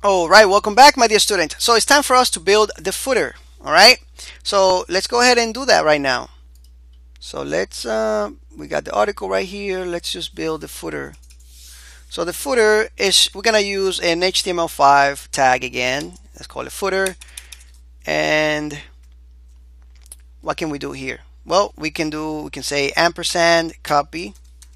All right, welcome back, my dear student. So it's time for us to build the footer. All right, so let's go ahead and do that right now. So let's we got the article right here. Let's just build the footer. So the footer is, we're gonna use an HTML5 tag again. Let's call it footer. And what can we do here? Well, we can say ampersand copy.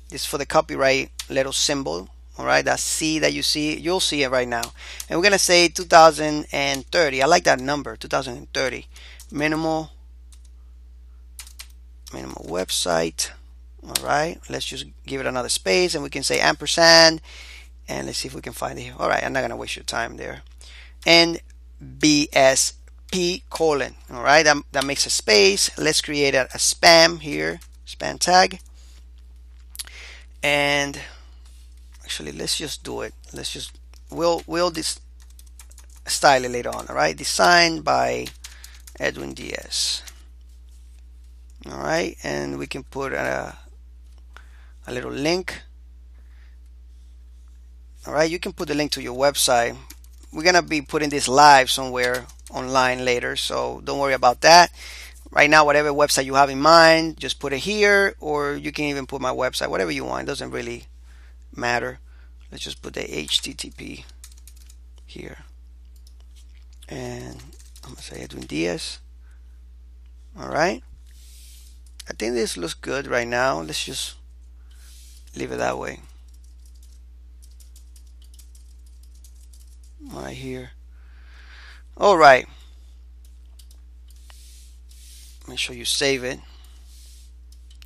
This is for the copyright little symbol. All right, that C that you see, you'll see it right now. And we're gonna say 2030. I like that number, 2030. Minimal website. All right, let's just give it another space, and we can say ampersand, and let's see if we can find it here. All right, I'm not gonna waste your time there. And BSP colon. All right, that makes a space. Let's create a spam here, spam tag, and actually let's just do it. We'll this style it later on. All right, designed by Edwin Diaz. All right, and we can put a little link. All right, you can put the link to your website. We're gonna be putting this live somewhere online later, so don't worry about that. Right now, whatever website you have in mind, just put it here, or you can even put my website, whatever you want. It doesn't really matter. Let's just put the HTTP here, and I'm gonna say Edwin Diaz. All right, I think this looks good right now. Let's just leave it that way. Right here. All right, make sure you save it.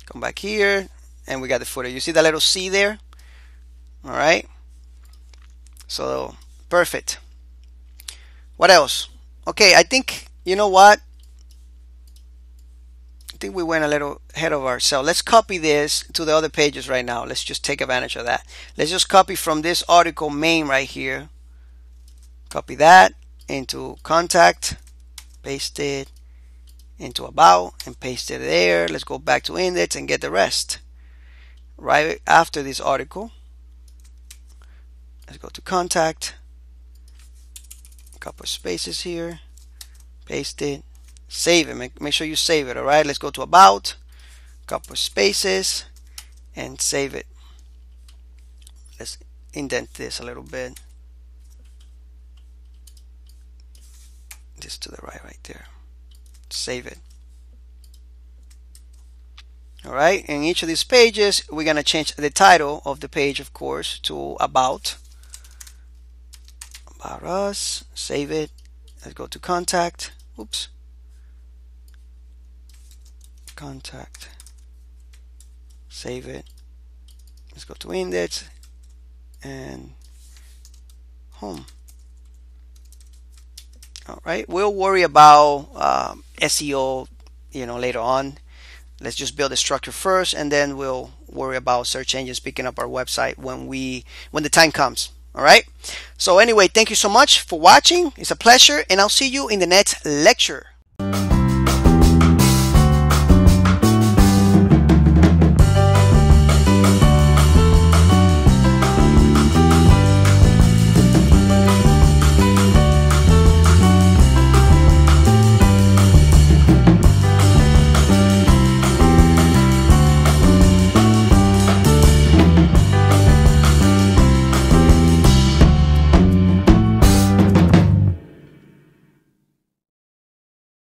Come back here, and we got the footer. You see that little C there? All right, so perfect. What else? Okay, I think, you know what, I think we went a little ahead of ourselves. Let's copy this to the other pages right now. Let's just take advantage of that. Let's just copy from this article main right here, copy that into contact, paste it into about, and paste it there. Let's go back to index and get the rest right after this article. Let's go to contact, a couple of spaces here, paste it, save it. Make sure you save it. All right, let's go to about, a couple of spaces, and save it. Let's indent this a little bit. Just to the right there. Save it. All right, in each of these pages, we're gonna change the title of the page, of course, to about us. Save it. Let's go to contact. Oops. Contact. Save it. Let's go to index and home. All right, we'll worry about SEO, later on. Let's just build the structure first, and then we'll worry about search engines picking up our website when the time comes. All right, so anyway, thank you so much for watching. It's a pleasure, and I'll see you in the next lecture.